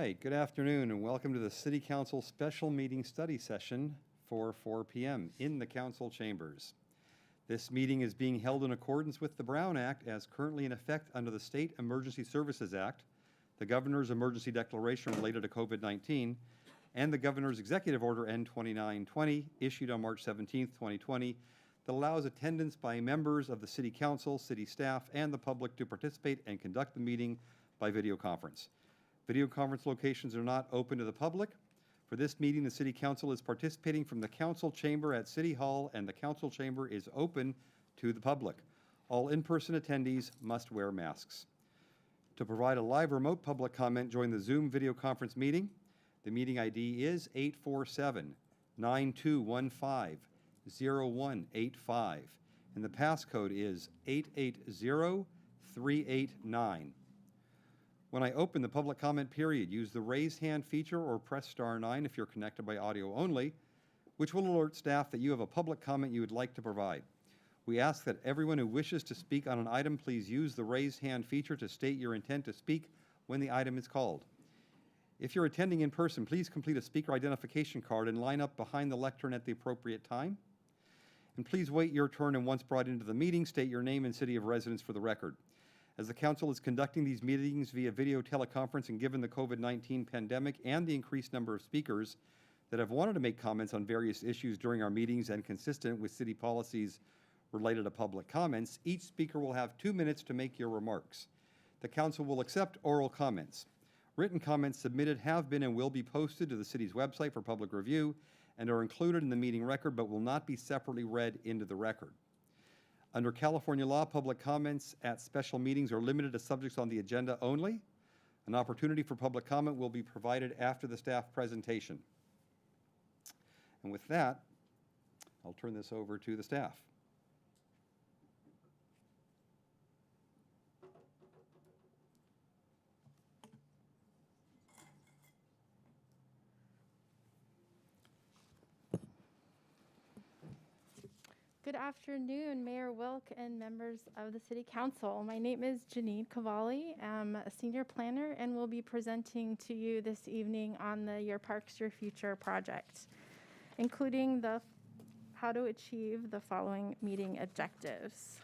right, good afternoon and welcome to the City Council Special Meeting Study Session for 4 p.m. in the Council Chambers. This meeting is being held in accordance with the Brown Act as currently in effect under the State Emergency Services Act, the Governor's Emergency Declaration related to COVID-19, and the Governor's Executive Order N-2920 issued on March 17, 2020, that allows attendance by members of the City Council, city staff, and the public to participate and conduct the meeting by video conference. Video conference locations are not open to the public. For this meeting, the City Council is participating from the Council Chamber at City Hall, and the Council Chamber is open to the public. All in-person attendees must wear masks. To provide a live remote public comment, join the Zoom video conference meeting. The meeting ID is 847-9215-0185, and the passcode is 880389. When I open the public comment period, use the raise hand feature or press *9 if you're connected by audio only, which will alert staff that you have a public comment you would like to provide. We ask that everyone who wishes to speak on an item please use the raise hand feature to state your intent to speak when the item is called. If you're attending in person, please complete a speaker identification card and line up behind the lectern at the appropriate time. And please wait your turn, and once brought into the meeting, state your name and city of residence for the record. As the Council is conducting these meetings via video teleconference, and given the COVID-19 pandemic and the increased number of speakers that have wanted to make comments on various issues during our meetings and consistent with city policies related to public comments, each speaker will have 2 minutes to make your remarks. The Council will accept oral comments. Written comments submitted have been and will be posted to the city's website for public review and are included in the meeting record but will not be separately read into the record. Under California law, public comments at special meetings are limited to subjects on the agenda only. An opportunity for public comment will be provided after the staff presentation. And with that, I'll turn this over to the staff. Good afternoon, Mayor Wilk and members of the City Council. My name is Janine Cavalli. I'm a senior planner and will be presenting to you this evening on the Your Parks, Your Future project, including the how to achieve the following meeting objectives.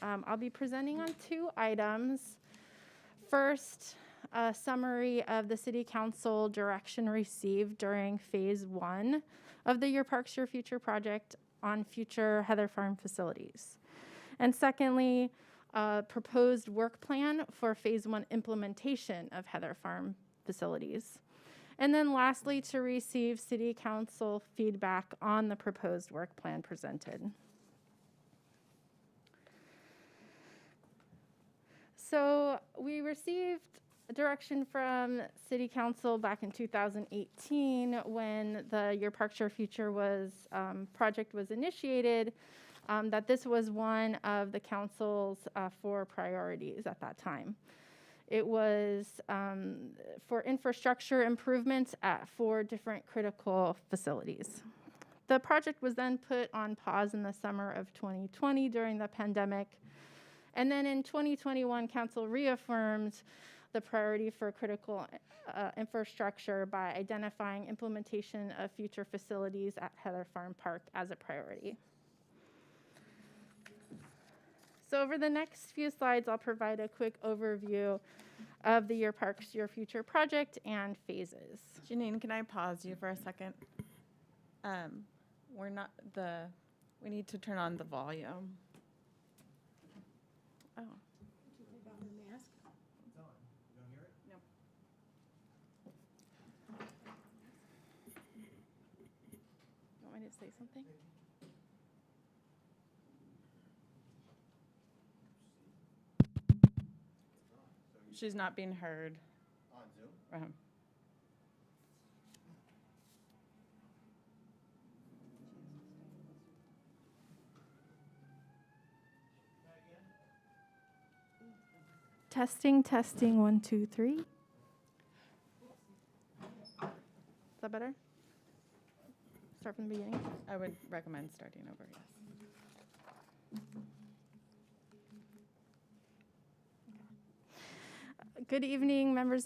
I'll be presenting on 2 items. First, a summary of the City Council direction received during Phase 1 of the Your Parks, Your Future project on future Heather Farm facilities. And secondly, a proposed work plan for Phase 1 implementation of Heather Farm facilities. And then lastly, to receive City Council feedback on the proposed work plan presented. So we received direction from City Council back in 2018 when the Your Parks, Your Future project was initiated, that this was one of the council's 4 priorities at that time. It was for infrastructure improvements at 4 different critical facilities. The project was then put on pause in the summer of 2020 during the pandemic. And then in 2021, council reaffirmed the priority for critical infrastructure by identifying implementation of future facilities at Heather Farm Park as a priority. So over the next few slides, I'll provide a quick overview of the Your Parks, Your Future project and phases. Janine, can I pause you for a second? We need to turn on the volume. Oh. Say something? She's not being heard. On Zoom? Testing, 1, 2, 3. Is that better? Start from the beginning? I would recommend starting over, yes. Good evening, members.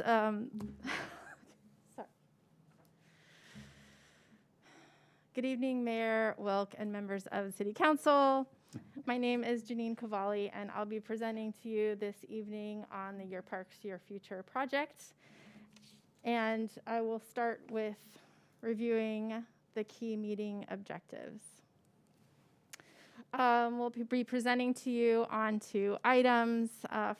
Good evening, Mayor Wilk and members of the City Council. My name is Janine Cavalli, and I'll be presenting to you this evening on the Your Parks, Your Future project. And I will start with reviewing the key meeting objectives. We'll be presenting to you on 2 items.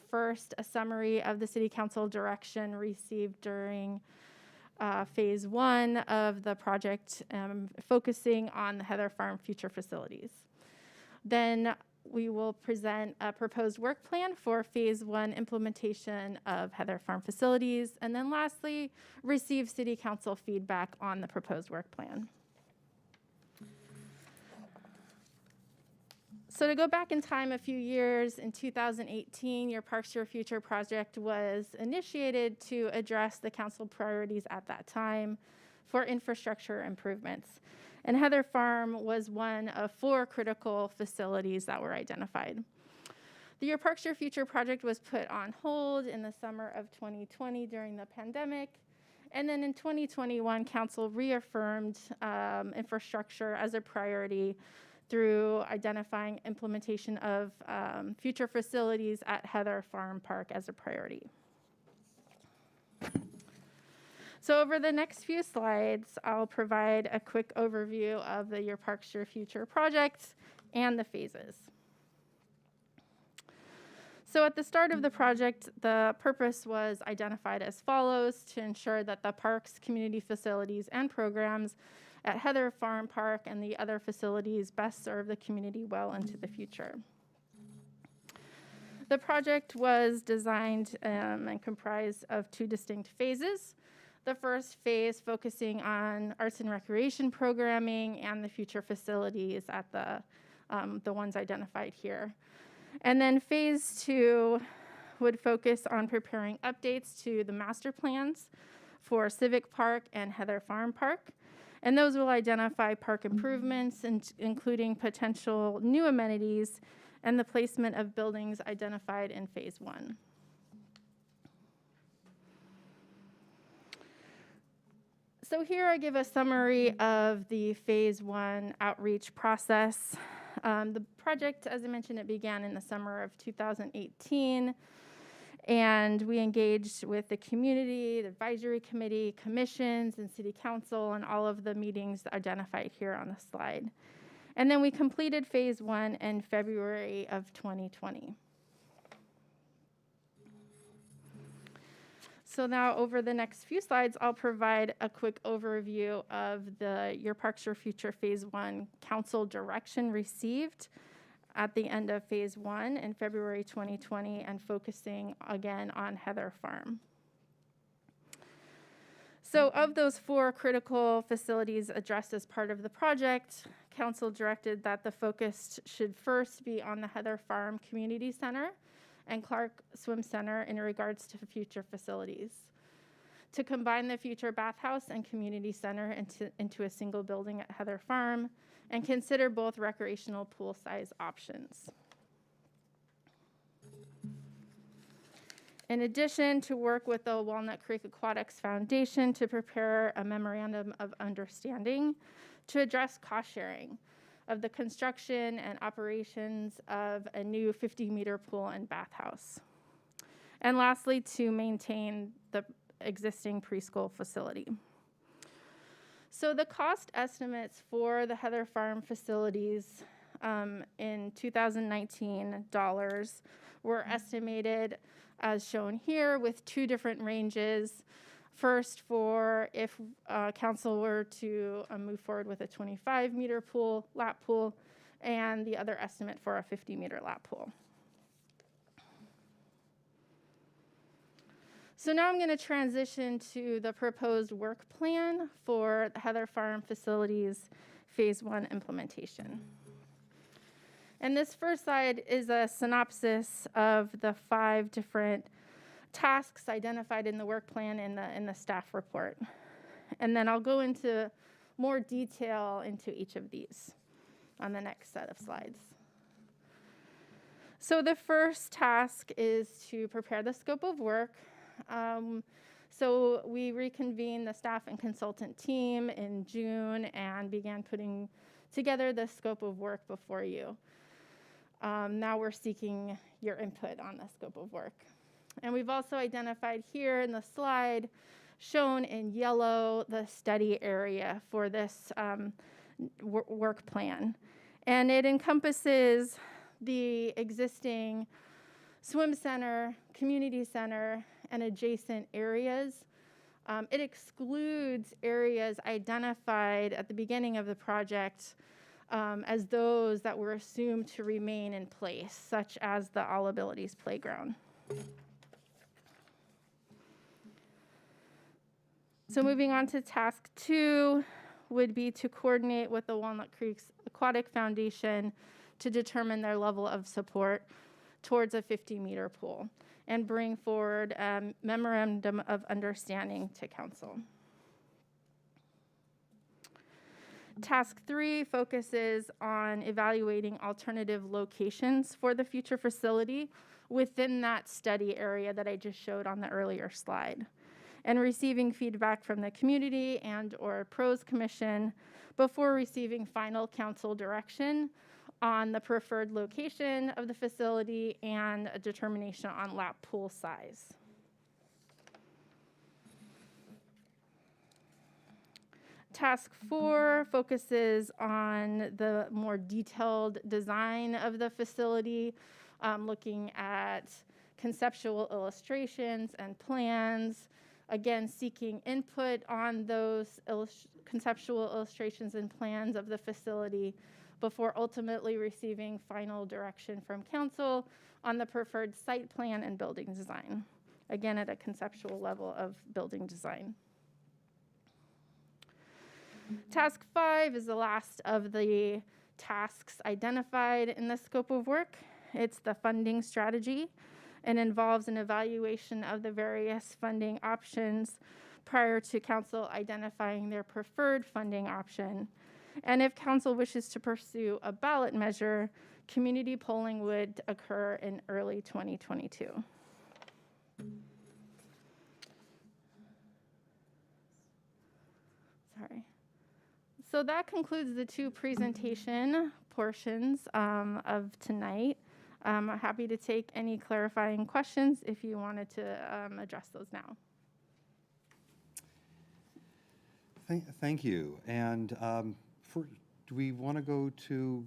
First, a summary of the City Council direction received during phase 1 of the project, focusing on the Heather Farm future facilities. Then we will present a proposed work plan for phase 1 implementation of Heather Farm facilities. And then lastly, receive City Council feedback on the proposed work plan. So to go back in time a few years, in 2018, Your Parks, Your Future project was initiated to address the council priorities at that time for infrastructure improvements. And Heather Farm was one of 4 critical facilities that were identified. The Your Parks, Your Future project was put on hold in the summer of 2020 during the pandemic. And then in 2021, council reaffirmed infrastructure as a priority through identifying implementation of future facilities at Heather Farm Park as a priority. So over the next few slides, I'll provide a quick overview of the Your Parks, Your Future project and the phases. So at the start of the project, the purpose was identified as follows: to ensure that the parks, community facilities, and programs at Heather Farm Park and the other facilities best serve the community well into the future. The project was designed and comprised of 2 distinct phases. The first phase focusing on arts and recreation programming and the future facilities at the ones identified here. And then phase 2 would focus on preparing updates to the master plans for Civic Park and Heather Farm Park. And those will identify park improvements, including potential new amenities and the placement of buildings identified in phase 1. So here I give a summary of the phase 1 outreach process. The project, as I mentioned, it began in the summer of 2018. And we engaged with the community, the advisory committee, commissions, and city council, and all of the meetings identified here on the slide. And then we completed phase 1 in February of 2020. So now over the next few slides, I'll provide a quick overview of the Your Parks, Your Future phase 1 council direction received at the end of phase 1 in February 2020, and focusing again on Heather Farm. So of those 4 critical facilities addressed as part of the project, council directed that the focus should first be on the Heather Farm Community Center and Clark Swim Center in regards to future facilities. To combine the future bathhouse and community center into a single building at Heather Farm, and consider both recreational pool size options. In addition, to work with the Walnut Creek Aquatics Foundation to prepare a memorandum of understanding to address cost sharing of the construction and operations of a new 50-meter pool and bathhouse. And lastly, to maintain the existing preschool facility. So the cost estimates for the Heather Farm facilities in 2019 dollars were estimated as shown here, with 2 different ranges. First, for if council were to move forward with a 25-meter pool, lap pool, and the other estimate for a 50-meter lap pool. So now I'm going to transition to the proposed work plan for the Heather Farm facilities phase 1 implementation. And this first slide is a synopsis of the 5 different tasks identified in the work plan in the staff report. And then I'll go into more detail into each of these on the next set of slides. So the first task is to prepare the scope of work. So we reconvened the staff and consultant team in June and began putting together the scope of work before you. Now we're seeking your input on the scope of work. And we've also identified here in the slide, shown in yellow, the study area for this work plan. And it encompasses the existing swim center, community center, and adjacent areas. It excludes areas identified at the beginning of the project as those that were assumed to remain in place, such as the All Abilities Playground. So moving on to task 2 would be to coordinate with the Walnut Creek Aquatic Foundation to determine their level of support towards a 50-meter pool and bring forward a memorandum of understanding to council. Task 3 focuses on evaluating alternative locations for the future facility within that study area that I just showed on the earlier slide, and receiving feedback from the community and/or pros commission before receiving final council direction on the preferred location of the facility and a determination on lap pool size. Task 4 focuses on the more detailed design of the facility, looking at conceptual illustrations and plans, again, seeking input on those conceptual illustrations and plans of the facility before ultimately receiving final direction from council on the preferred site plan and building design, again, at a conceptual level of building design. Task 5 is the last of the tasks identified in the scope of work. It's the funding strategy and involves an evaluation of the various funding options prior to council identifying their preferred funding option. And if council wishes to pursue a ballot measure, community polling would occur in early 2022. Sorry. So that concludes the 2 presentation portions of tonight. I'm happy to take any clarifying questions if you wanted to address those now. Thank you. And do we want to go to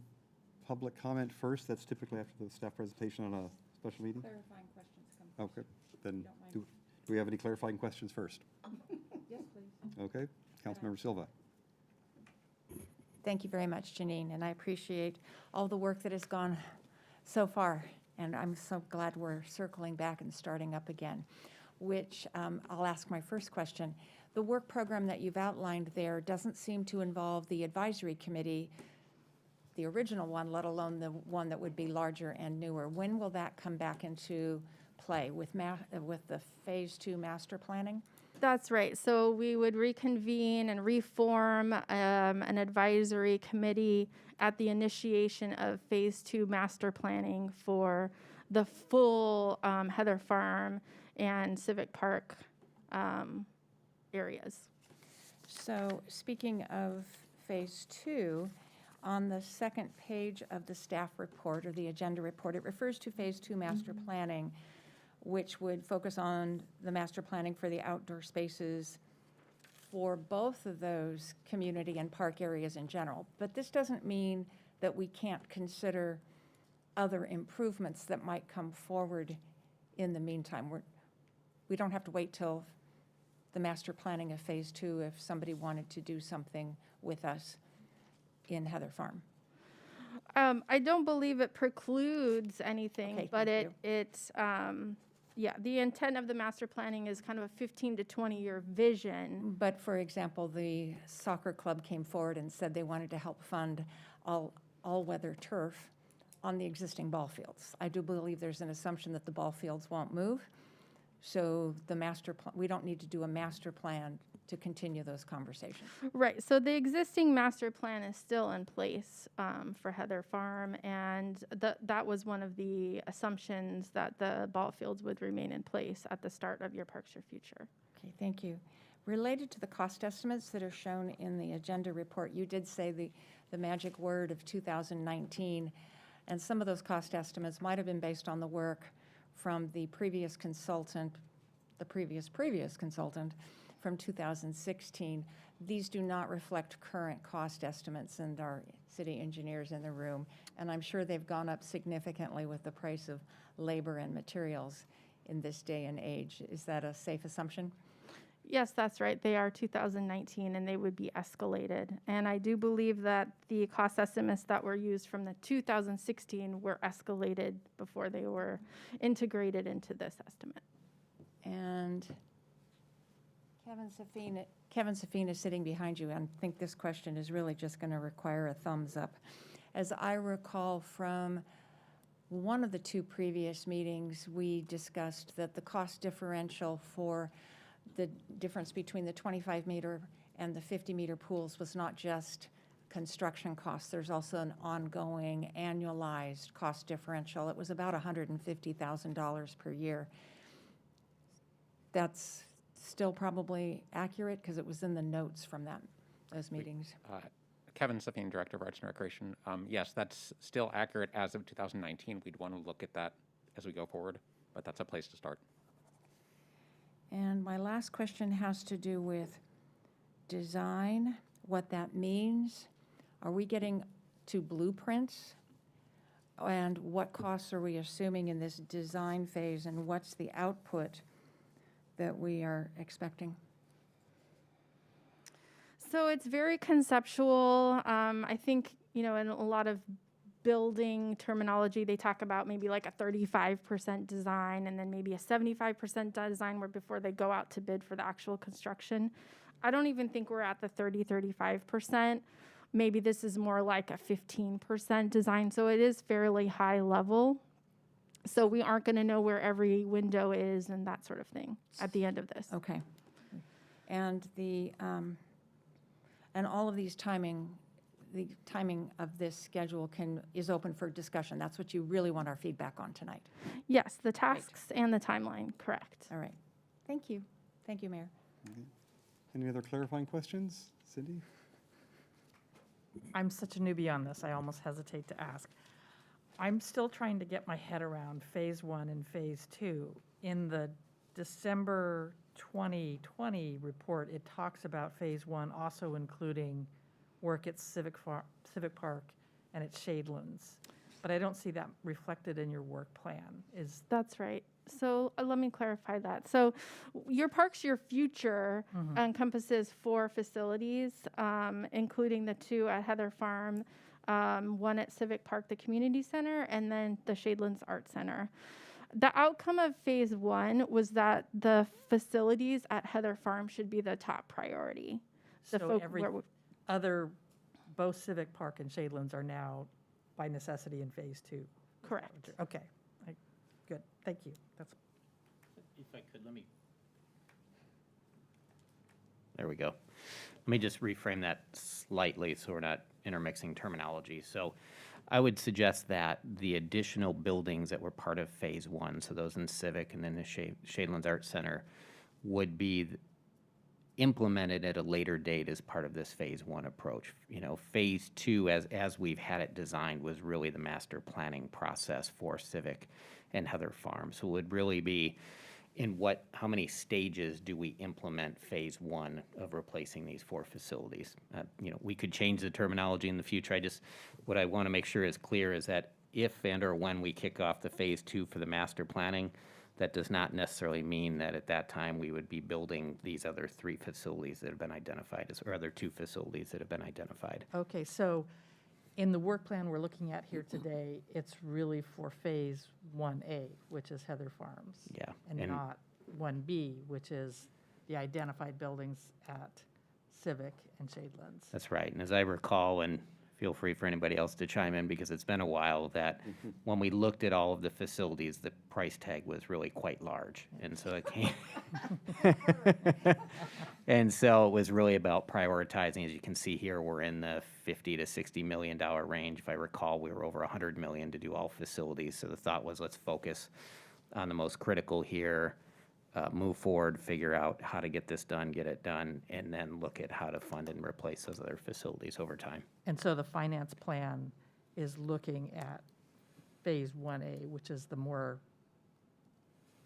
public comment first? That's typically after the staff presentation on a special meeting? Clarifying questions come first. Okay. Then Don't mind. do we have any clarifying questions first? Yes, please. Okay. Councilmember Silva. Thank you very much, Janine, and I appreciate all the work that has gone so far, and I'm so glad we're circling back and starting up again, which I'll ask my first question. The work program that you've outlined there doesn't seem to involve the advisory committee, the original one, let alone the one that would be larger and newer. When will that come back into play with the Phase 2 master planning? That's right. So we would reconvene and reform an advisory committee at the initiation of Phase 2 master planning for the full Heather Farm and Civic Park areas. So speaking of Phase 2, on the second page of the staff report or the agenda report, it refers to Phase 2 master planning, which would focus on the master planning for the outdoor spaces for both of those community and park areas in general. But this doesn't mean that we can't consider other improvements that might come forward in the meantime. We don't have to wait till the master planning of Phase 2 if somebody wanted to do something with us in Heather Farm. I don't believe it precludes anything, Okay, but thank yeah, the intent of the master planning is kind of a 15 to 20-year vision. But for example, the soccer club came forward and said they wanted to help fund all-weather turf on the existing ball fields. I do believe there's an assumption that the ball fields won't move. So we don't need to do a master plan to continue those conversations. Right, so the existing master plan is still in place for Heather Farm, and that was one of the assumptions, that the ball fields would remain in place at the start of Your Parks, Your Future. Okay, Okay, thank you. Related to the cost estimates that are shown in the agenda report, you did say the magic word of 2019, and some of those cost estimates might have been based on the work from the previous consultant, the previous consultant from 2016. These do not reflect current cost estimates, and our city engineers in the room, and I'm sure they've gone up significantly with the price of labor and materials in this day and age. Is that a safe assumption? Yes, that's right. They are 2019 and they would be escalated. And I do believe that the cost estimates that were used from the 2016 were escalated before they were integrated into this estimate. And Kevin Safina is sitting behind you, and I think this question is really just going to require a thumbs up. As I recall from one of the two previous meetings, we discussed that the cost differential for the difference between the 25-meter and the 50-meter pools was not just construction costs. There's also an ongoing annualized cost differential. It was about $150,000 per year. That's still probably accurate because it was in the notes from those meetings. Kevin Safin, Director of Arts and Recreation. Yes, that's still accurate as of 2019. We'd want to look at that as we go forward, but that's a place to start. And my last question has to do with design, what that means. Are we getting to blueprints? And what costs are we assuming in this design phase, and what's the output that we are expecting? So it's very conceptual. I think, in a lot of building terminology, they talk about maybe like a 35% design and then maybe a 75% design before they go out to bid for the actual construction. I don't even think we're at the 35%. Maybe this is more like a 15% design. So it is fairly high level. So we aren't going to know where every window is and that sort of thing at the end of this. Okay. And and all of these the timing of this schedule is open for discussion. That's what you really want our feedback on tonight. Yes, the tasks and the timeline, correct. All right. Thank you. Thank you, Mayor. Any other clarifying questions? Cindy? I'm such a newbie on this, I almost hesitate to ask. I'm still trying to get my head around Phase 1 and Phase 2. In the December 2020 report, it talks about Phase 1 also including work at Civic Park and at Shadelands. But I don't see that reflected in your work plan. That's right. So let me clarify that. So your Parks Your Future encompasses 4 facilities, including the 2 at Heather Farm, one at Civic Park, the community center, and then the Shadelands Art Center. The outcome of Phase 1 was that the facilities at Heather Farm should be the top priority. Both Civic Park and Shadelands are now by necessity in Phase 2. Correct. Okay, good, thank you. If I could, there we go. Let me just reframe that slightly so we're not intermixing terminology. So I would suggest that the additional buildings that were part of Phase 1, so those in Civic and then the Shadelands Art Center, would be implemented at a later date as part of this Phase 1 approach. Phase 2, as we've had it designed, was really the master planning process for Civic and Heather Farm. So it would really be how many stages do we implement Phase 1 of replacing these 4 facilities? We could change the terminology in the future. What I want to make sure is clear is that if and or when we kick off the Phase 2 for the master planning, that does not necessarily mean that at that time we would be building these other 3 facilities that have been identified, or other 2 facilities that have been identified. Okay, so in the work plan we're looking at here today, it's really for Phase 1A, which is Heather Farms. Yeah. And not 1B, which is the identified buildings at Civic and Shadelands. That's right. And as I recall, and feel free for anybody else to chime in because it's been a while, that when we looked at all of the facilities, the price tag was really quite large. And so it came, and so it was really about prioritizing. As you can see here, we're in the $50 to $60 million range. If I recall, we were over $100 million to do all facilities. So the thought was, let's focus on the most critical here. move forward, figure out how to get this done, get it done, and then look at how to fund and replace those other facilities over time. And so the finance plan is looking at Phase 1A, which is the more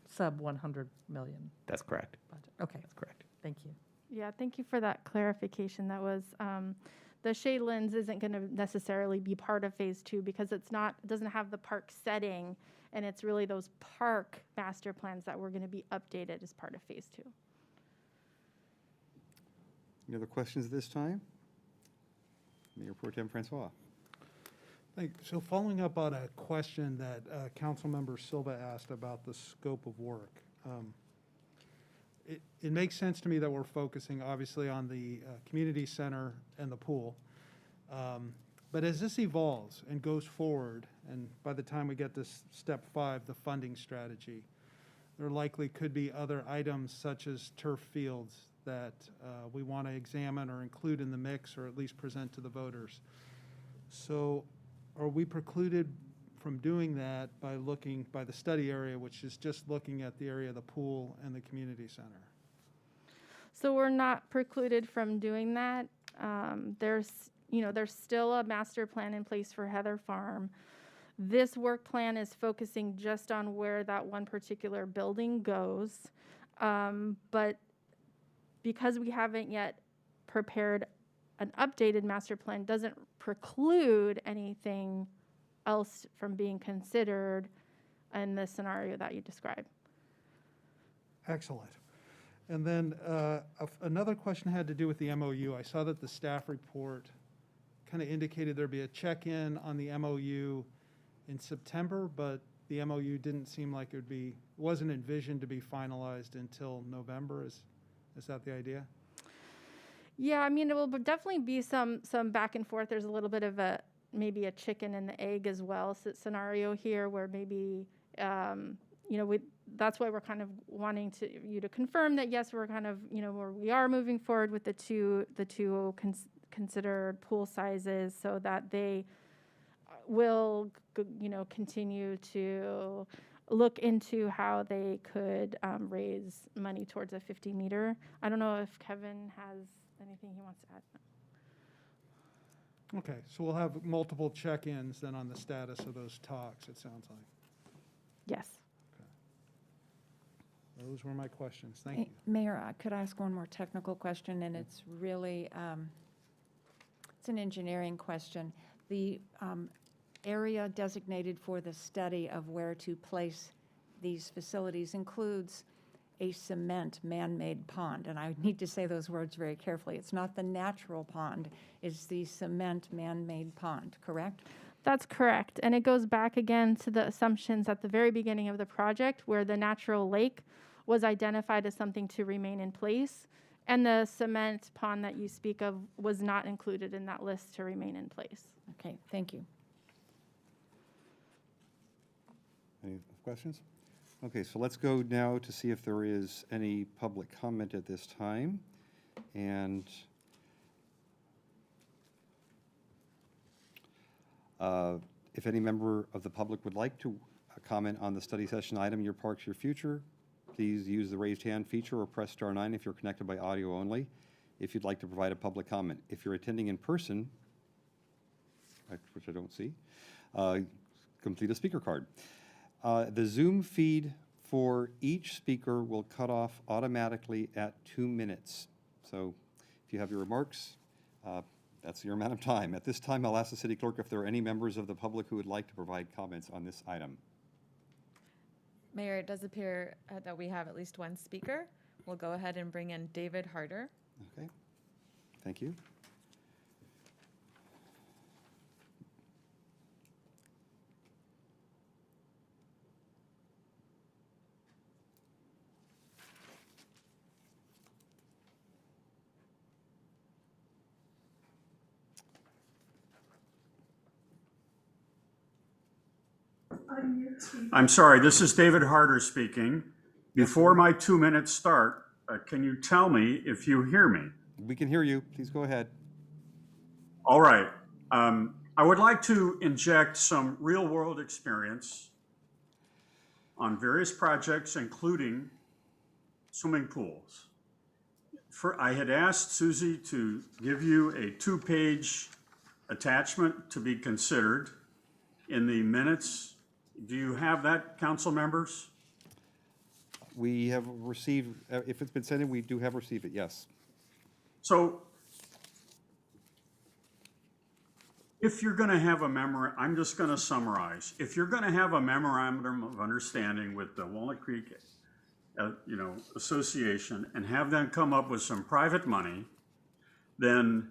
sub 100 million That's correct. budget. Okay, That's correct. thank you. Yeah, thank you for that clarification. That was, the shade lens isn't going to necessarily be part of Phase 2 because it doesn't have the park setting, and it's really those park master plans that were going to be updated as part of Phase 2. Any other questions at this time? Mayor Pro Tem Francois. Thank you. So following up on a question that Councilmember Silva asked about the scope of work, it makes sense to me that we're focusing obviously on the community center and the pool. But as this evolves and goes forward, and by the time we get to step 5, the funding strategy, there likely could be other items such as turf fields that we want to examine or include in the mix or at least present to the voters. So are we precluded from doing that by looking by the study area, which is just looking at the area of the pool and the community center? So we're not precluded from doing that. There's still a master plan in place for Heather Farm. This work plan is focusing just on where that one particular building goes. But because we haven't yet prepared an updated master plan, doesn't preclude anything else from being considered in the scenario that you described. Excellent. And then another question had to do with the MOU. I saw that the staff report kind of indicated there'd be a check-in on the MOU in September, but the MOU didn't seem like wasn't envisioned to be finalized until November. Is that the idea? Yeah, I mean, it will definitely be some back and forth. There's a little bit of maybe a chicken and the egg as well scenario here, where maybe that's why we're kind of wanting you to confirm that yes, we're kind of where we are moving forward with the two considered pool sizes, so that they will continue to look into how they could raise money towards a 50-meter. I don't know if Kevin has anything he wants to add. Okay, so we'll have multiple check-ins then on the status of those talks, it sounds like. Yes. Those were my questions. Thank you. Mayor, could I ask one more technical question? And it's really, it's an engineering question. The area designated for the study of where to place these facilities includes a cement man-made pond. And I need to say those words very carefully. It's not the natural pond, it's the cement man-made pond, correct? That's correct. And it goes back again to the assumptions at the very beginning of the project, where the natural lake was identified as something to remain in place, and the cement pond that you speak of was not included in that list to remain in place. Okay, thank you. Any questions? Okay, so let's go now to see if there is any public comment at this time. And if any member of the public would like to comment on the study session item, Your Parks, Your Future, please use the raised hand feature or press star 9 if you're connected by audio only, if you'd like to provide a public comment. If you're attending in person, which I don't see, complete a speaker card. The Zoom feed for each speaker will cut off automatically at 2 minutes. So if you have your remarks, that's your amount of time. At this time, I'll ask the city clerk if there are any members of the public who would like to provide comments on this item. Mayor, it does appear that we have at least one speaker. We'll go ahead and bring in David Harder. Okay, thank you. I'm sorry, this is David Harder speaking. Before my 2 minutes start, can you tell me if you hear me? We can hear you. Please go ahead. All right. I would like to inject some real-world experience on various projects, including swimming pools. I had asked Susie to give you a 2-page attachment to be considered in the minutes. Do you have that, council members? We have received, if it's been sent in, we do have received it, yes. So if you're going to have a I'm just going to summarize. If you're going to have a memorandum of understanding with the Walnut Creek, Association, and have them come up with some private money, then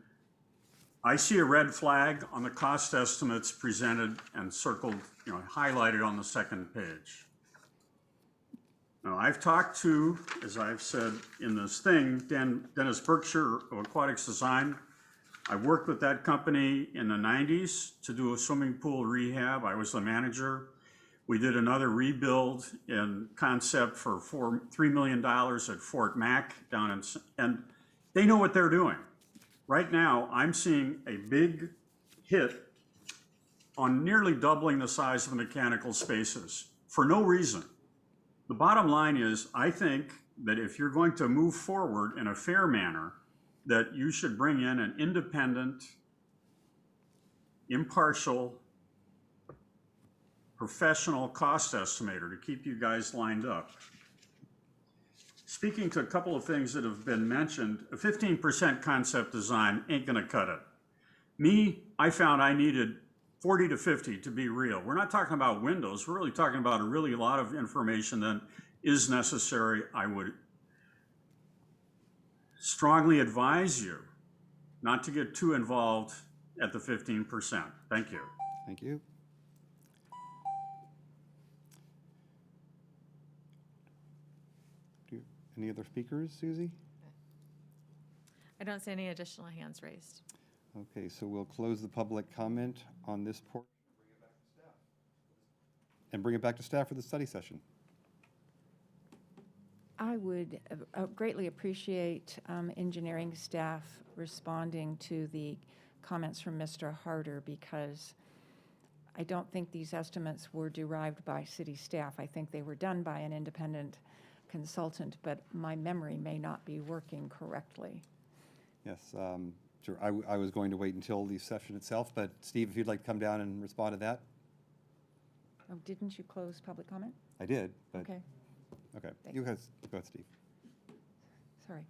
I see a red flag on the cost estimates presented and circled, highlighted on the second page. Now, I've talked to, as I've said in this thing, Dennis Berkshire of Aquatics Design. I worked with that company in the 90s to do a swimming pool rehab. I was the manager. We did another rebuild in concept for $3 million at Fort Mac and they know what they're doing. Right now, I'm seeing a big hit on nearly doubling the size of the mechanical spaces for no reason. The bottom line is, I think that if you're going to move forward in a fair manner, that you should bring in an independent, impartial, professional cost estimator to keep you guys lined up. Speaking to a couple of things that have been mentioned, a 15% concept design ain't gonna cut it. I found I needed 40 to 50 to be real. We're not talking about windows, we're really talking about a lot of information that is necessary. I would strongly advise you not to get too involved at the 15%. Thank you. Thank you. Any other speakers, Susie? I don't see any additional hands raised. Okay, so we'll close the public comment on this portion and bring it back to staff for the study session. I would greatly appreciate engineering staff responding to the comments from Mr. Harder, because I don't think these estimates were derived by city staff. I think they were done by an independent consultant, but my memory may not be working correctly. Yes, sure. I was going to wait until the session itself, but Steve, if you'd like to come down and respond to that? Oh, didn't you close public comment? I did, but. Okay, Okay, Thank you guys, go ahead, Steve. sorry.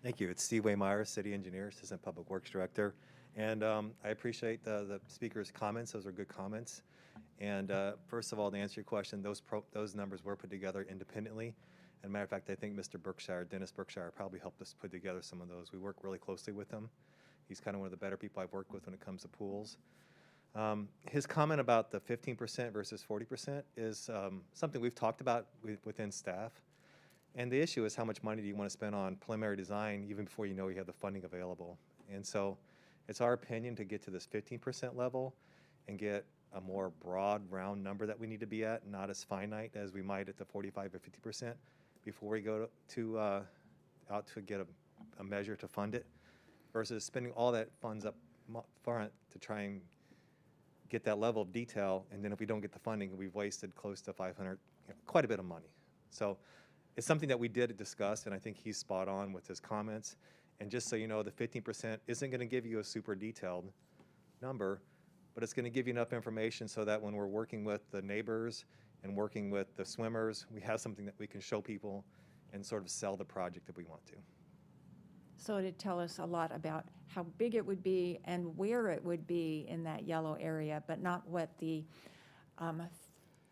Thank you. It's Steve Waymire, City Engineer, Assistant Public Works Director. And I appreciate the speaker's comments. Those are good comments. And first of all, to answer your question, those numbers were put together independently. As a matter of fact, I think Mr. Berkshire, Dennis Berkshire, probably helped us put together some of those. We work really closely with him. He's kind of one of the better people I've worked with when it comes to pools. His comment about the 15% versus 40% is something we've talked about within staff. And the issue is, how much money do you want to spend on preliminary design even before you know you have the funding available? And so it's our opinion to get to this 15% level and get a more broad, round number that we need to be at, not as finite as we might at the 45 or 50% before we go out to get a measure to fund it, versus spending all that funds up front to try and get that level of detail, and then if we don't get the funding, we've wasted close to 500, quite a bit of money. So it's something that we did discuss, and I think he's spot on with his comments. And just so you know, the 15% isn't going to give you a super detailed number, but it's going to give you enough information so that when we're working with the neighbors and working with the swimmers, we have something that we can show people and sort of sell the project if we want to. So it'd tell us a lot about how big it would be and where it would be in that yellow area, but not what the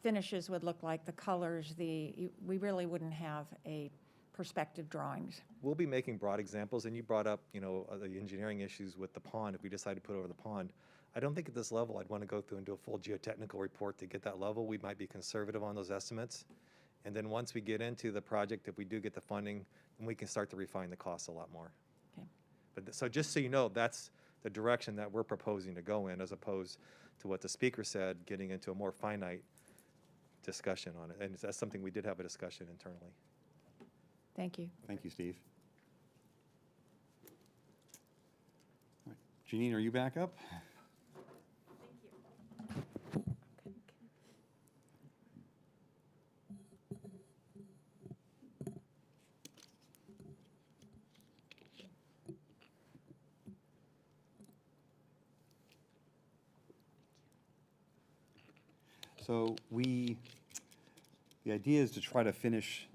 finishes would look like, the colors, we really wouldn't have a perspective drawings. We'll be making broad examples, and you brought up, the engineering issues with the pond, if we decide to put over the pond. I don't think at this level I'd want to go through and do a full geotechnical report to get that level. We might be conservative on those estimates. And then once we get into the project, if we do get the funding, then we can start to refine the costs a lot more. Okay. But so just so you know, that's the direction that we're proposing to go in, as opposed to what the speaker said, getting into a more finite discussion on it. And that's something we did have a discussion internally. Thank you. Thank you, Steve. All right. Janine, are you back up? So the idea is to try to finish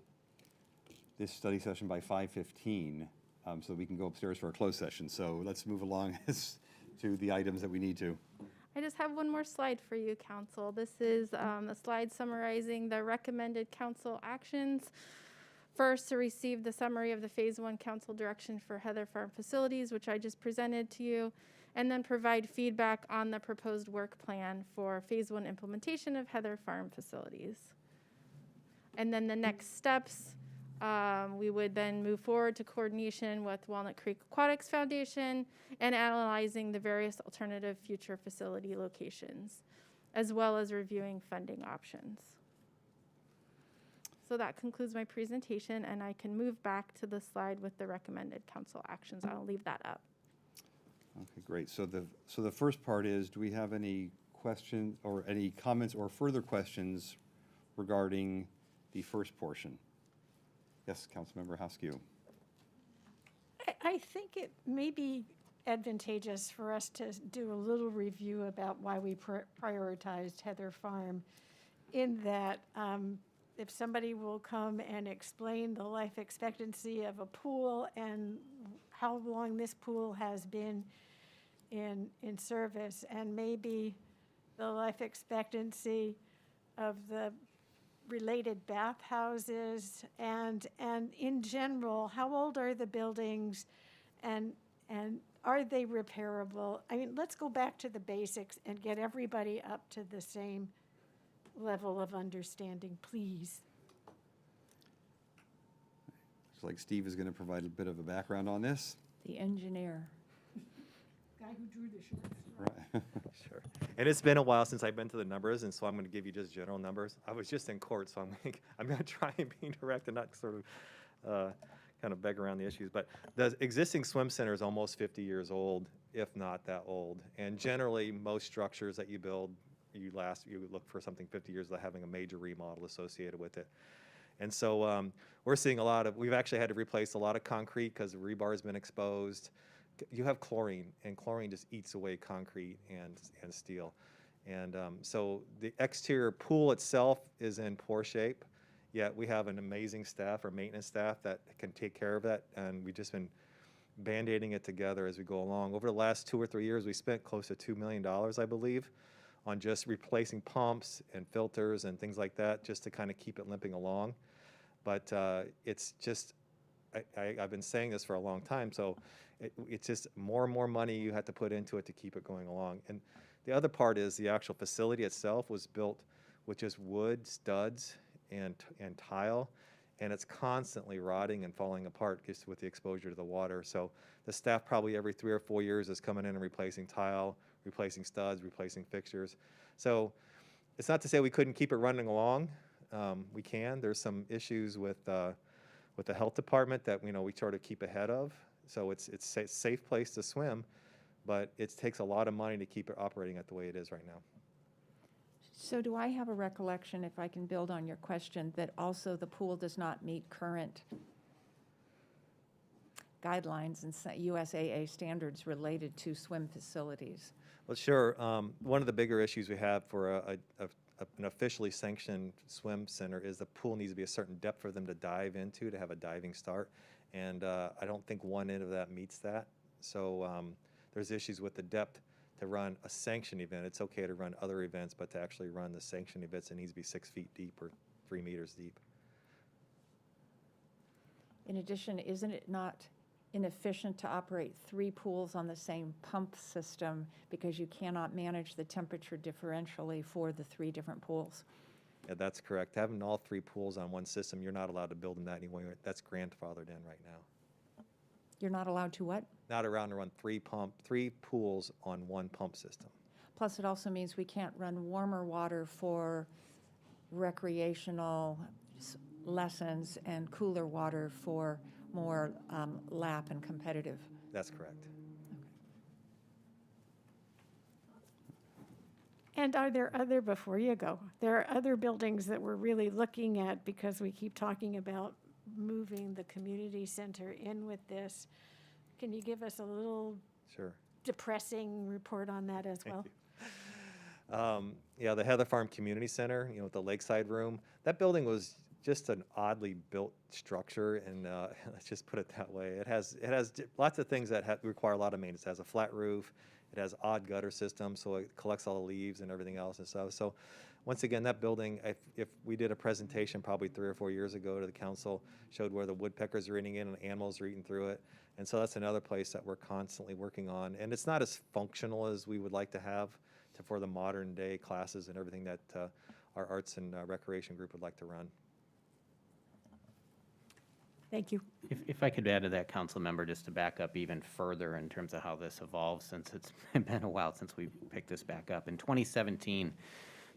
this study session by 5:15, so we can go upstairs for a closed session. So let's move along as to the items that we need to. I just have one more slide for you, council. This is a slide summarizing the recommended council actions. First, to receive the summary of the Phase 1 council direction for Heather Farm facilities, which I just presented to you, and then provide feedback on the proposed work plan for Phase 1 implementation of Heather Farm facilities. And then the next steps, we would then move forward to coordination with Walnut Creek Aquatics Foundation and analyzing the various alternative future facility locations, as well as reviewing funding options. So that concludes my presentation, and I can move back to the slide with the recommended council actions. I'll leave that up. Okay, great. So the first part is, do we have any questions or any comments or further questions regarding the first portion? Yes, Councilmember Hoskew. I think it may be advantageous for us to do a little review about why we prioritized Heather Farm, in that if somebody will come and explain the life expectancy of a pool and how long this pool has been in service, and maybe the life expectancy of the related bathhouses, and in general, how old are the buildings, and are they repairable? I mean, let's go back to the basics and get everybody up to the same level of understanding, please. Looks like Steve is going to provide a bit of a background on this. The engineer. Guy who drew the shirts. Right. Sure. And it's been a while since I've been to the numbers, and so I'm going to give you just general numbers. I was just in court, so I'm going to try and be direct and not sort of kind of beg around the issues. But the existing swim center is almost 50 years old, if not that old. And generally, most structures that you build, you look for something 50 years without having a major remodel associated with it. And so we're seeing we've actually had to replace a lot of concrete because the rebar has been exposed. You have chlorine, and chlorine just eats away concrete and steel. And so the exterior pool itself is in poor shape, yet we have an amazing staff, our maintenance staff, that can take care of that, and we've just been band-aiding it together as we go along. Over the last 2 or 3 years, we spent close to $2 million, I believe, on just replacing pumps and filters and things like that, just to kind of keep it limping along. But it's just, I've been saying this for a long time, so it's just more and more money you have to put into it to keep it going along. And the other part is the actual facility itself was built with just wood, studs, and tile, and it's constantly rotting and falling apart just with the exposure to the water. So the staff probably every 3 or 4 years is coming in and replacing tile, replacing studs, replacing fixtures. So it's not to say we couldn't keep it running along. We can. There's some issues with the health department that we try to keep ahead of. So it's a safe place to swim, but it takes a lot of money to keep it operating at the way it is right now. So do I have a recollection, if I can build on your question, that also the pool does not meet current guidelines and USAA standards related to swim facilities? Well, sure. One of the bigger issues we have for an officially sanctioned swim center is the pool needs to be a certain depth for them to dive into to have a diving start. And I don't think one end of that meets that. So there's issues with the depth to run a sanctioned event. It's okay to run other events, but to actually run the sanctioned events, it needs to be 6 feet deep or 3 meters deep. In addition, isn't it not inefficient to operate 3 pools on the same pump system because you cannot manage the temperature differentially for the 3 different pools? Yeah, that's correct. Having all 3 pools on one system, you're not allowed to build them that anyway. That's grandfathered in right now. You're not allowed to what? Not allowed to run 3 pools on one pump system. Plus, it also means we can't run warmer water for recreational lessons and cooler water for more lap and competitive. That's correct. And are there other, before you go, there are other buildings that we're really looking at, because we keep talking about moving the community center in with this. Can you give us a little Sure. depressing report on that as well? Yeah, the Heather Farm Community Center, with the Lakeside Room, that building was just an oddly built structure, and let's just put it that way. It has lots of things that require a lot of maintenance. It has a flat roof, it has odd gutter systems, so it collects all the leaves and everything else and stuff. So, once again, that building, if we did a presentation probably 3 or 4 years ago to the council, showed where the woodpeckers are eating in and animals are eating through it. And so that's another place that we're constantly working on. And it's not as functional as we would like to have for the modern day classes and everything that our arts and recreation group would like to run. Thank you. If I could add to that, council member, just to back up even further in terms of how this evolves, since it's been a while since we picked this back up. In 2017,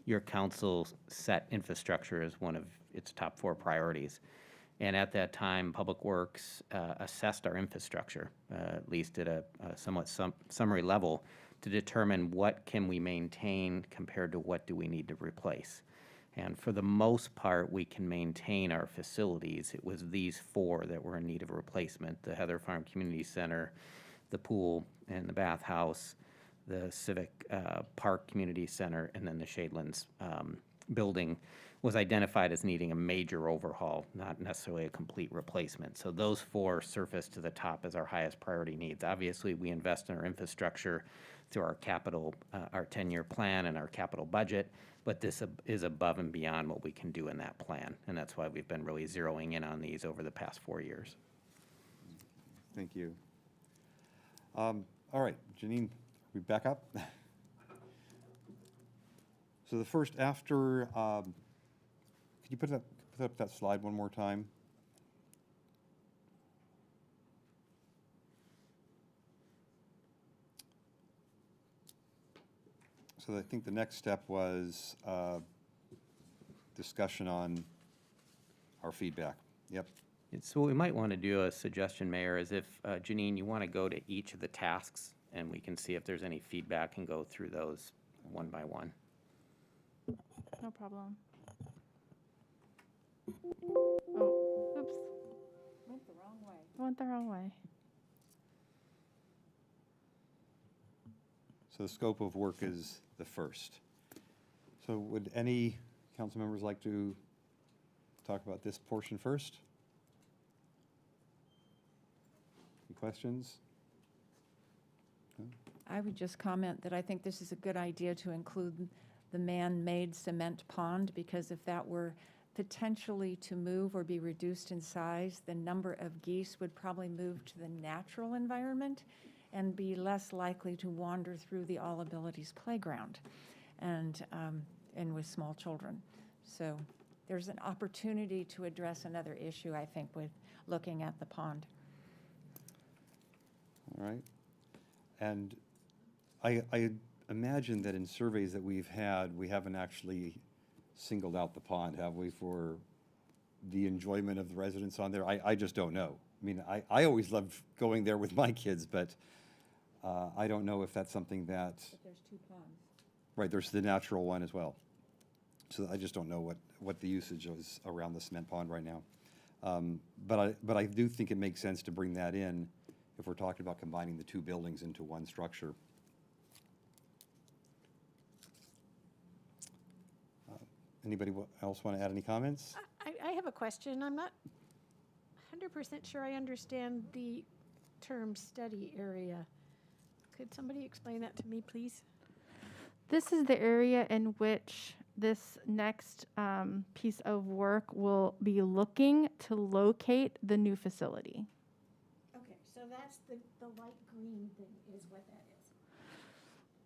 your council set infrastructure as one of its top 4 priorities. And at that time, Public Works assessed our infrastructure, at least at a somewhat summary level, to determine what can we maintain compared to what do we need to replace. And for the most part, we can maintain our facilities. It was these 4 that were in need of replacement: the Heather Farm Community Center, the pool and the bathhouse, the Civic Park Community Center, and then the Shadelands building was identified as needing a major overhaul, not necessarily a complete replacement. So those 4 surfaced to the top as our highest priority needs. Obviously, we invest in our infrastructure through our capital, our 10-year plan and our capital budget, but this is above and beyond what we can do in that plan. And that's why we've been really zeroing in on these over the past 4 years. Thank you. All right, Janine, we back up? So the first after, could you put up that slide one more time? So I think the next step was discussion on our feedback. Yep. So what we might want to do, a suggestion, Mayor, is if, Janine, you want to go to each of the tasks, and we can see if there's any feedback and go through those one by one. No problem. Oh, oops. Went the wrong way. Went the wrong way. So the scope of work is the first. So would any council members like to talk about this portion first? Any questions? I would just comment that I think this is a good idea to include the man-made cement pond, because if that were potentially to move or be reduced in size, the number of geese would probably move to the natural environment and be less likely to wander through the All Abilities playground and with small children. So there's an opportunity to address another issue, I think, with looking at the pond. All right. And I imagine that in surveys that we've had, we haven't actually singled out the pond, have we, for the enjoyment of the residents on there? I just don't know. I mean, I always loved going there with my kids, but I don't know if that's something that... But there's 2 ponds. Right, there's the natural one as well. So I just don't know what the usage is around the cement pond right now. But I do think it makes sense to bring that in if we're talking about combining the 2 buildings into one structure. Anybody else want to add any comments? I have a question. I'm not 100% sure I understand the term study area. Could somebody explain that to me, please? This is the area in which this next piece of work will be looking to locate the new facility. Okay, so that's the light green thing is what that is.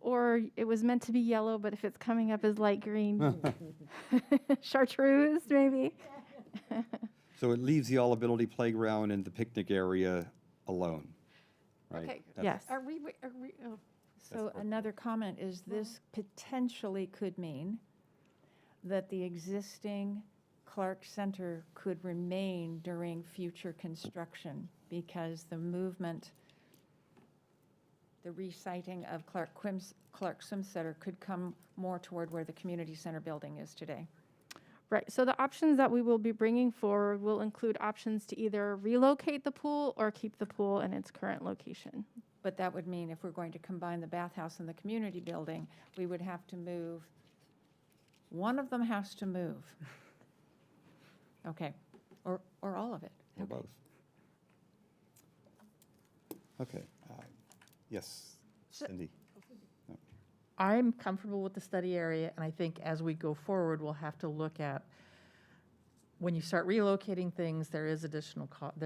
Or it was meant to be yellow, but if it's coming up as light green, chartreuse maybe. So it leaves the all-ability playground and the picnic area alone, right? Okay. Yes. Are we, oh, So another comment is this potentially could mean that the existing Clark Center could remain during future construction, because the movement, the resiting of Clark Swim Center could come more toward where the community center building is today. Right, so the options that we will be bringing forward will include options to either relocate the pool or keep the pool in its current location. But that would mean if we're going to combine the bathhouse and the community building, we would have to move, one of them has to move. Okay, or all of it. Or Okay. both. Okay. Yes, So- Cindy. I'm comfortable with the study area, and I think as we go forward, we'll have to look at, when you start relocating things, there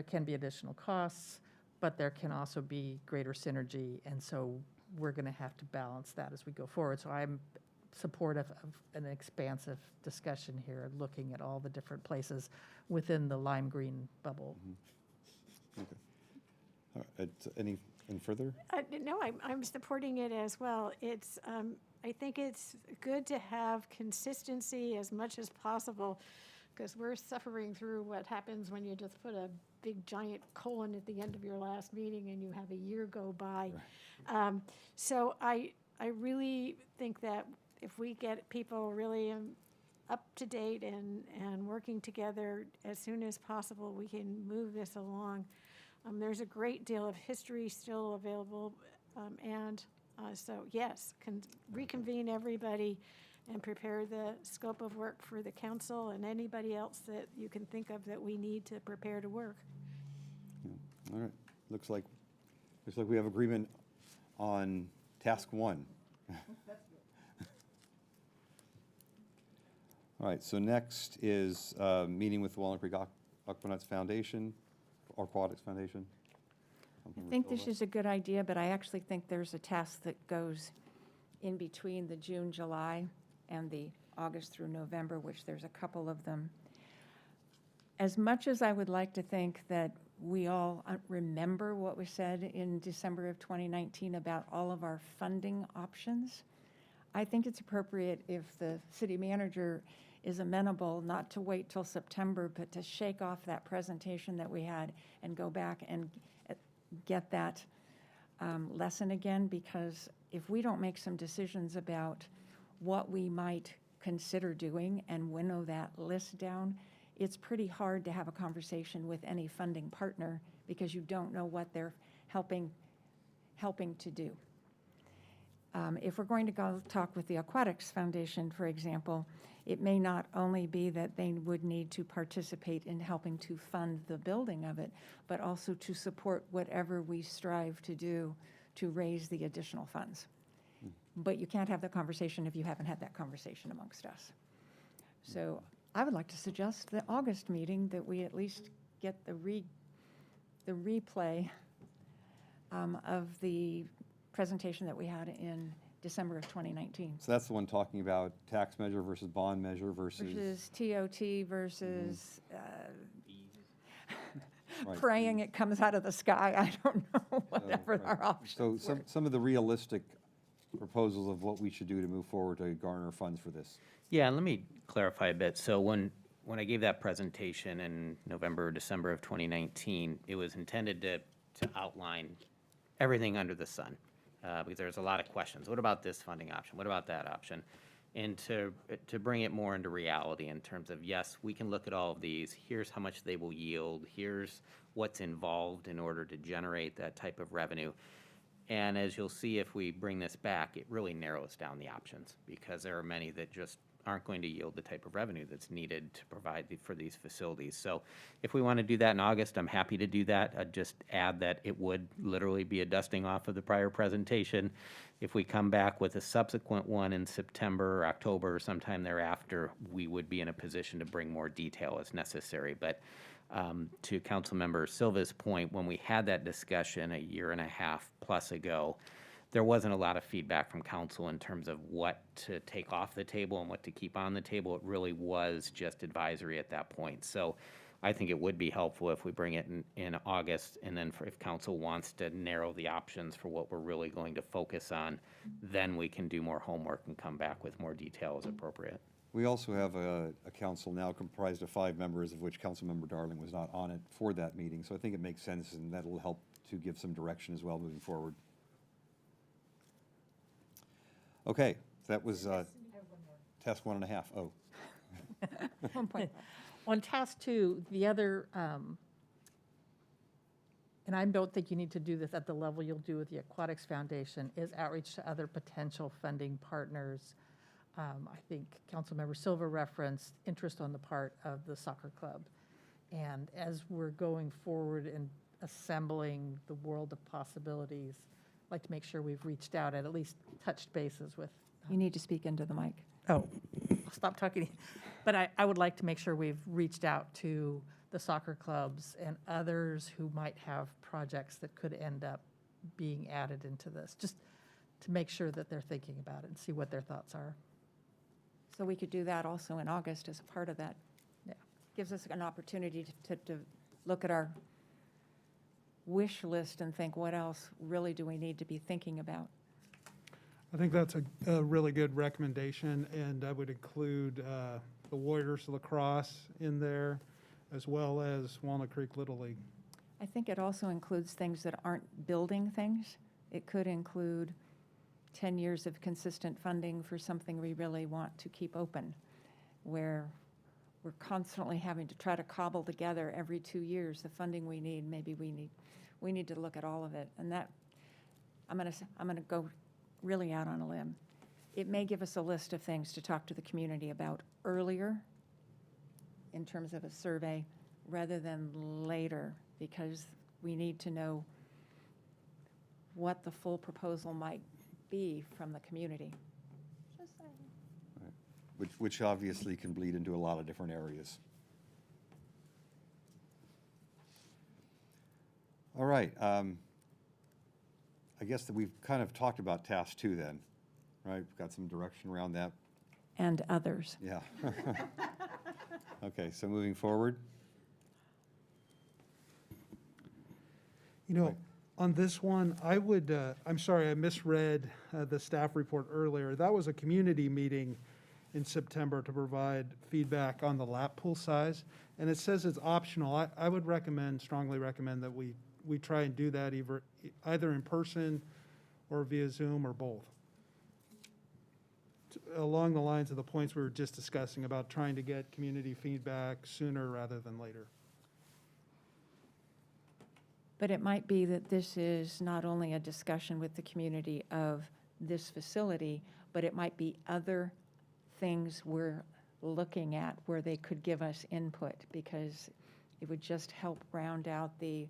can be additional costs, but there can also be greater synergy, and so we're going to have to balance that as we go forward. So I'm supportive of an expansive discussion here, looking at all the different places within the lime green bubble. Okay. All right, any further? No, I'm supporting it as well. It's, I think it's good to have consistency as much as possible, because we're suffering through what happens when you just put a big giant colon at the end of your last meeting and you have a year go by. So I really think that if we get people really up to date and working together as soon as possible, we can move this along. There's a great deal of history still available, so yes, reconvene everybody and prepare the scope of work for the council and anybody else that you can think of that we need to prepare to work. Yeah. All right. Looks like we have agreement on task one. All right, so next is meeting with the Walnut Creek Aquanuts Foundation, or Aquatics Foundation. I think this is a good idea, but I actually think there's a task that goes in between the June, July, and the August through November, which there's a couple of them. As much as I would like to think that we all remember what was said in December of 2019 about all of our funding options, I think it's appropriate if the city manager is amenable not to wait till September, but to shake off that presentation that we had and go back and get that lesson again, because if we don't make some decisions about what we might consider doing and winnow that list down, it's pretty hard to have a conversation with any funding partner because you don't know what they're helping to do. If we're going to go talk with the Aquatics Foundation, for example, it may not only be that they would need to participate in helping to fund the building of it, but also to support whatever we strive to do to raise the additional funds. But you can't have the conversation if you haven't had that conversation amongst us. So I would like to suggest the August meeting that we at least get the replay of the presentation that we had in December of 2019. So that's the one talking about tax measure versus bond measure versus TOT versus Right. praying it comes out of the sky. I don't know, whatever right. our options So were. some of the realistic proposals of what we should do to move forward to garner funds for this. Yeah, and let me clarify a bit. So when I gave that presentation in November or December of 2019, it was intended to outline everything under the sun, because there's a lot of questions. What about this funding option? What about that option? And to bring it more into reality in terms of, yes, we can look at all of these. Here's how much they will yield. Here's what's involved in order to generate that type of revenue. And as you'll see, if we bring this back, it really narrows down the options, because there are many that just aren't going to yield the type of revenue that's needed to provide for these facilities. So if we want to do that in August, I'm happy to do that. I'd just add that it would literally be a dusting off of the prior presentation. If we come back with a subsequent one in September or October or sometime thereafter, we would be in a position to bring more detail as necessary. But to Councilmember Silva's point, when we had that discussion a year and a half plus ago, there wasn't a lot of feedback from council in terms of what to take off the table and what to keep on the table. It really was just advisory at that point. So I think it would be helpful if we bring it in August, and then if council wants to narrow the options for what we're really going to focus on, then we can do more homework and come back with more detail as appropriate. We also have a council now comprised of 5 members, of which Councilmember Darling was not on it for that meeting. So I think it makes sense, and that'll help to give some direction as well moving forward. Okay, that was task 1.5. Oh. 1 point. On task 2, the other and I don't think you need to do this at the level you'll do with the Aquatics Foundation, is outreach to other potential funding partners. I think Councilmember Silva referenced interest on the part of the soccer club. And as we're going forward and assembling the world of possibilities, I'd like to make sure we've reached out and at least touched bases with. You need to speak into the mic. Oh, I'll stop talking. But I would like to make sure we've reached out to the soccer clubs and others who might have projects that could end up being added into this, just to make sure that they're thinking about it and see what their thoughts are. So we could do that also in August as a part of that. Yeah. Gives us an opportunity to look at our wish list and think, what else really do we need to be thinking about? I think that's a really good recommendation, and I would include the Warriors lacrosse in there, as well as Walnut Creek Little League. I think it also includes things that aren't building things. It could include 10 years of consistent funding for something we really want to keep open, where we're constantly having to try to cobble together every 2 years the funding we need. Maybe we need to look at all of it. And that, I'm gonna go really out on a limb. It may give us a list of things to talk to the community about earlier in terms of a survey rather than later, because we need to know what the full proposal might be from the community. Just saying. Which obviously can bleed into a lot of different areas. All right. I guess that we've kind of talked about task 2 then, right? We've got some direction around that. And others. Yeah. Okay, so moving forward. You know, on this one, I would, I'm sorry, I misread the staff report earlier. That was a community meeting in September to provide feedback on the lap pool size. And it says it's optional. I would recommend, strongly recommend that we try and do that either in person or via Zoom or both. Along the lines of the points we were just discussing about trying to get community feedback sooner rather than later. But it might be that this is not only a discussion with the community of this facility, but it might be other things we're looking at where they could give us input, because it would just help round out the,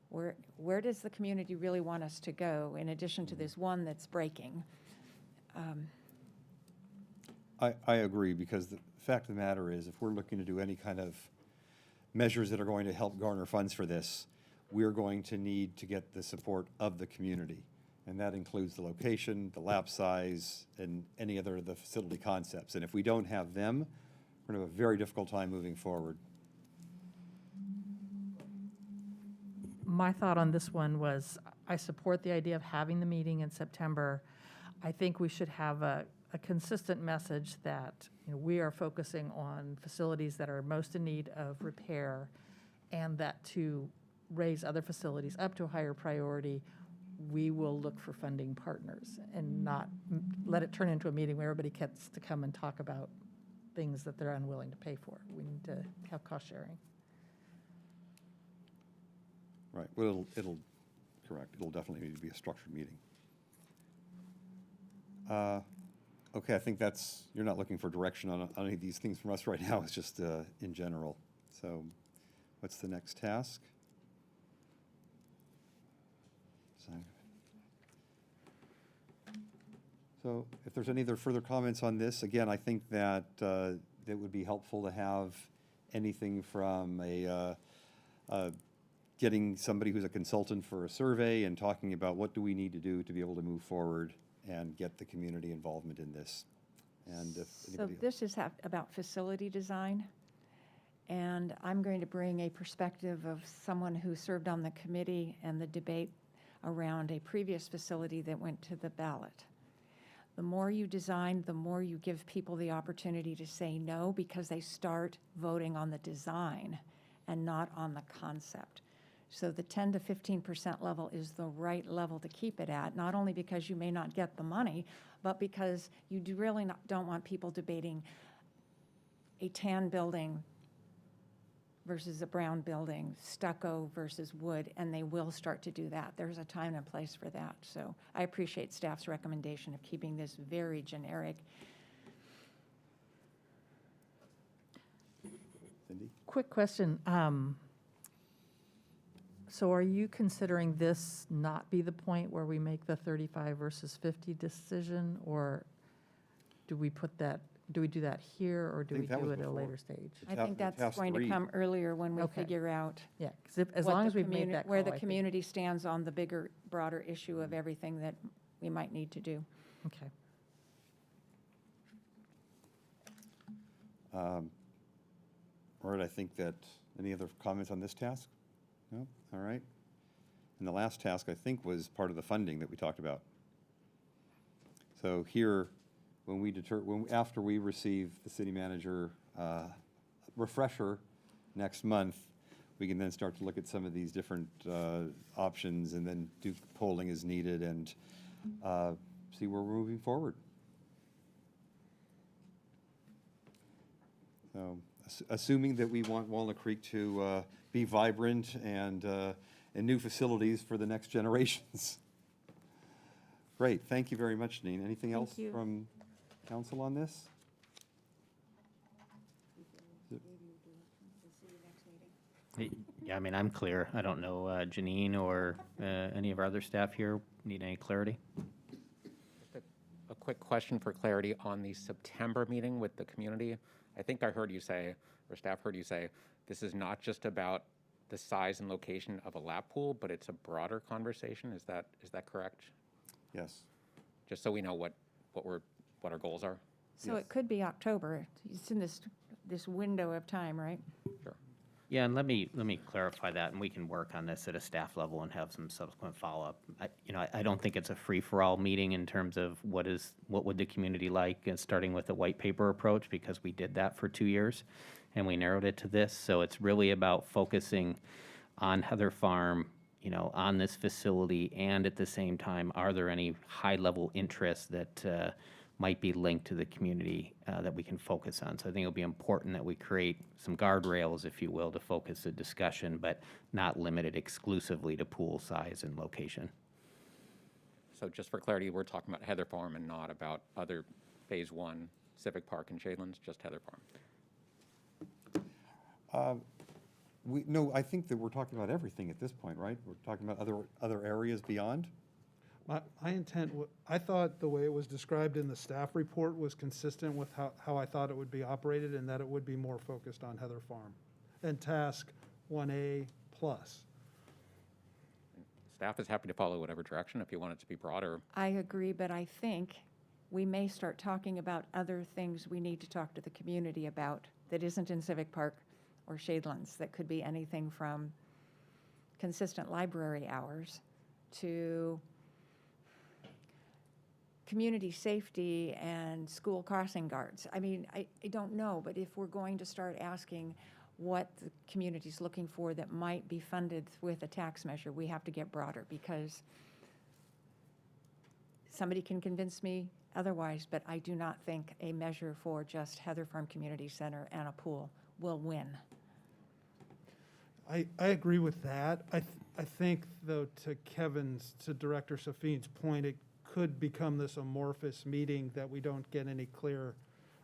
where does the community really want us to go in addition to this one that's breaking? I agree, because the fact of the matter is, if we're looking to do any kind of measures that are going to help garner funds for this, we're going to need to get the support of the community. And that includes the location, the lap size, and any other of the facility concepts. And if we don't have them, we're going to have a very difficult time moving forward. My thought on this one was, I support the idea of having the meeting in September. I think we should have a consistent message that, you know, we are focusing on facilities that are most in need of repair, and that to raise other facilities up to a higher priority, we will look for funding partners and not let it turn into a meeting where everybody gets to come and talk about things that they're unwilling to pay for. We need to have cost sharing. Right, well, correct, it'll definitely need to be a structured meeting. Okay, I think that's, you're not looking for direction on any of these things from us right now, it's just in general. So what's the next task? So if there's any other further comments on this, again, I think that it would be helpful to have anything from getting somebody who's a consultant for a survey and talking about what do we need to do to be able to move forward and get the community involvement in this. And if So anybody, this is about facility design, and I'm going to bring a perspective of someone who served on the committee and the debate around a previous facility that went to the ballot. The more you design, the more you give people the opportunity to say no, because they start voting on the design and not on the concept. So the 10 to 15% level is the right level to keep it at, not only because you may not get the money, but because you don't want people debating a tan building versus a brown building, stucco versus wood, and they will start to do that. There's a time and place for that. So I appreciate staff's recommendation of keeping this very generic. Cindy? Quick question. So are you considering this not be the point where we make the 35 versus 50 decision? Or do we do that here, or do we think that do was it at a before. later stage? I ta- think the that's task going to three. come earlier when we Okay. figure out Yeah, because as what long the as we've made communi- that call, where the I think- community stands on the bigger, broader issue of everything that we might need to do. Okay. All right, I think that, any other comments on this task? No? All right. And the last task, I think, was part of the funding that we talked about. So here, after we receive the city manager refresher next month, we can then start to look at some of these different options and then do polling as needed and see where we're moving forward. So, assuming that we want Walnut Creek to be vibrant and new facilities for the next generations. Great, thank you very much, Janine. Anything else you. from council on this? Yeah, I mean, I'm clear. I don't know, Janine or any of our other staff here need any clarity? A quick question for clarity on the September meeting with the community. I think I heard you say, or staff heard you say, this is not just about the size and location of a lap pool, but it's a broader conversation. Is that correct? Yes. Just so we know what our goals are. So Yes. it could be October. It's in this window of time, right? Sure. Yeah, and let me clarify that, and we can work on this at a staff level and have some subsequent follow-up. I don't think it's a free-for-all meeting in terms of what would the community like, and starting with a white paper approach, because we did that for 2 years, and we narrowed it to this. So it's really about focusing on Heather Farm, on this facility, and at the same time, are there any high-level interests that might be linked to the community that we can focus on. So I think it'll be important that we create some guardrails, if you will, to focus the discussion, but not limited exclusively to pool size and location. So just for clarity, we're talking about Heather Farm and not about other Phase 1 Civic Park and Shadelands, just Heather Farm. No, I think that we're talking about everything at this point, right? We're talking about other areas beyond? My intent, I thought the way it was described in the staff report was consistent with how I thought it would be operated, and that it would be more focused on Heather Farm and task 1A plus. Staff is happy to follow whatever direction if you want it to be broader. I agree, but I think we may start talking about other things we need to talk to the community about that isn't in Civic Park or Shadelands. That could be anything from consistent library hours to community safety and school crossing guards. I mean, I don't know, but if we're going to start asking what the community's looking for that might be funded with a tax measure, we have to get broader, because somebody can convince me otherwise, but I do not think a measure for just Heather Farm Community Center and a pool will win. I agree with that. I think, though, to Director Safine's point, it could become this amorphous meeting that we don't get any clear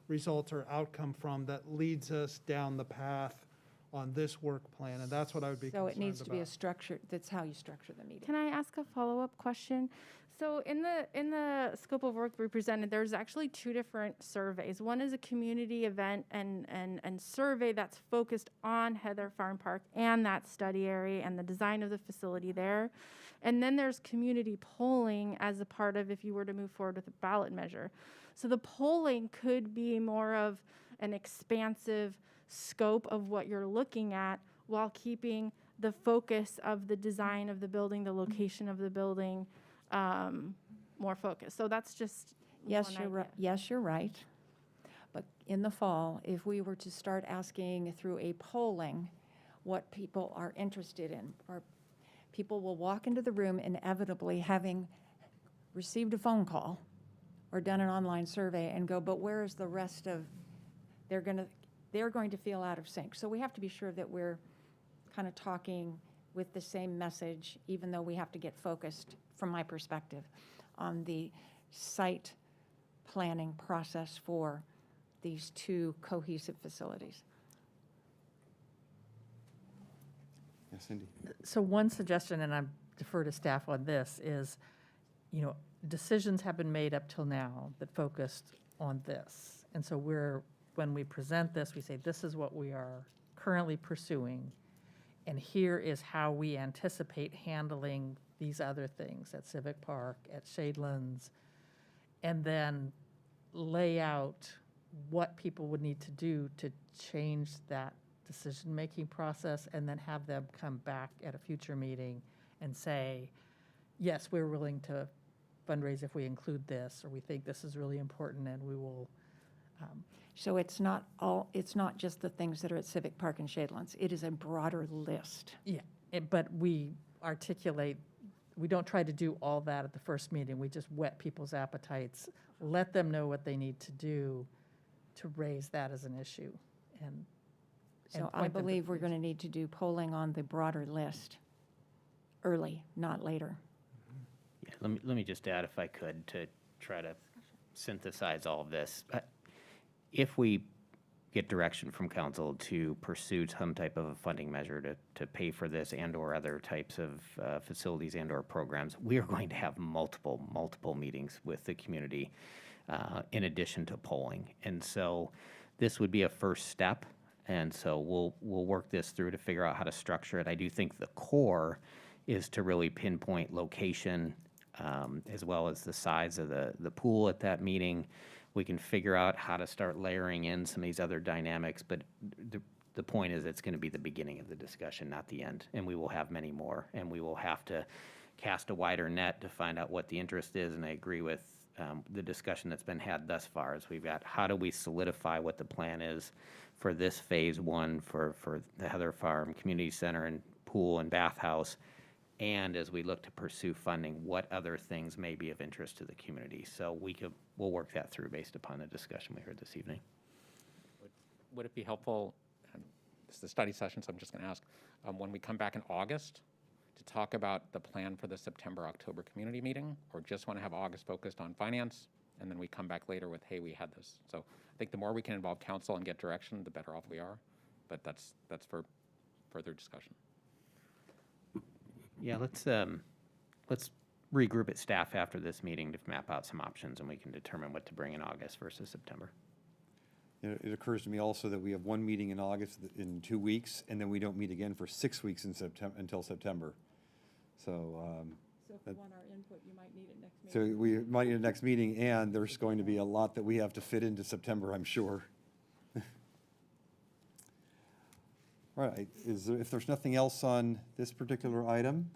results or outcome from that leads us down the path on this work plan, and that's what I would be concerned So about. it needs to be a structure, that's how you structure the meeting. Can I ask a follow-up question? So in the scope of work we presented, there's actually 2 different surveys. One is a community event and survey that's focused on Heather Farm Park and that study area and the design of the facility there. And then there's community polling as a part of if you were to move forward with a ballot measure. So the polling could be more of an expansive scope of what you're looking at while keeping the focus of the design of the building, the location of the building, more focused. So that's just Yes, one you're right. idea. Yes, you're right. But in the fall, if we were to start asking through a polling what people are interested in, or people will walk into the room inevitably having received a phone call or done an online survey and go, but where is the rest of, they're going to they're going to feel out of sync. So we have to be sure that we're kind of talking with the same message, even though we have to get focused, from my perspective, on the site planning process for these two cohesive facilities. Yes, Cindy? So one suggestion, and I defer to staff on this, is, decisions have been made up till now that focused on this. And so when we present this, we say, this is what we are currently pursuing, and here is how we anticipate handling these other things at Civic Park, at Shadelands, and then lay out what people would need to do to change that decision-making process, and then have them come back at a future meeting and say, yes, we're willing to fundraise if we include this, or we think this is really important and we will. So it's not just the things that are at Civic Park and Shadelands. It is a broader list. Yeah, but we articulate, we don't try to do all that at the first meeting. We just whet people's appetites, let them know what they need to do to raise that as an issue. And So I point them to believe we're things. going to need to do polling on the broader list early, not later. Yeah, let me just add, if I could, to try to synthesize all of this. If we get direction from council to pursue some type of a funding measure to pay for this and/or other types of facilities and/or programs, we are going to have multiple meetings with the community in addition to polling. And so this would be a first step. And so we'll work this through to figure out how to structure it. I do think the core is to really pinpoint location, as well as the size of the pool at that meeting. We can figure out how to start layering in some of these other dynamics, but the point is it's going to be the beginning of the discussion, not the end. And we will have many more, and we will have to cast a wider net to find out what the interest is. And I agree with the discussion that's been had thus far, as we've got, how do we solidify what the plan is for this phase one for the Heather Farm Community Center and pool and bathhouse, and as we look to pursue funding, what other things may be of interest to the community. So we'll work that through based upon the discussion we heard this evening. Would it be helpful, and this is the study session, so I'm just going to ask, when we come back in August, to talk about the plan for the September-October community meeting, or just want to have August focused on finance, and then we come back later with, hey, we had this. So I think the more we can involve council and get direction, the better off we are. But that's for further discussion. Yeah, let's regroup at staff after this meeting to map out some options, and we can determine what to bring in August versus September. It occurs to me also that we have one meeting in August in 2 weeks, and then we don't meet again for 6 weeks in until September. So So if you want our input, you might need it next meeting. so we might need a next meeting, and there's going to be a lot that we have to fit into September, I'm sure. All right, if there's nothing else on this particular item,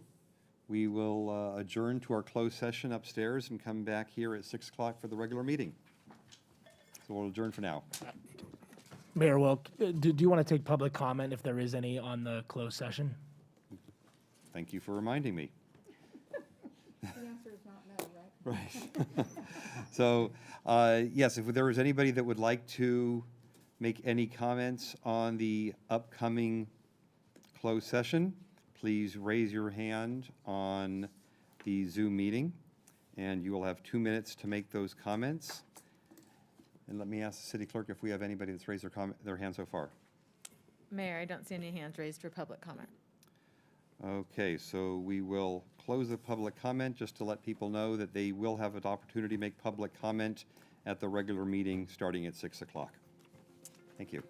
we will adjourn to our closed session upstairs and come back here at 6 o'clock for the regular meeting. So we'll adjourn for now. Mayor Wilk, do you want to take public comment if there is any on the closed session? Thank you for reminding me. The answer is not no, right? Right. So, yes, if there is anybody that would like to make any comments on the upcoming closed session, please raise your hand on the Zoom meeting, and you will have 2 minutes to make those comments. And let me ask the city clerk if we have anybody that's raised their hand so far. Mayor, I don't see any hands raised for public comment. Okay, so we will close the public comment just to let people know that they will have an opportunity to make public comment at the regular meeting starting at 6 o'clock. Thank you.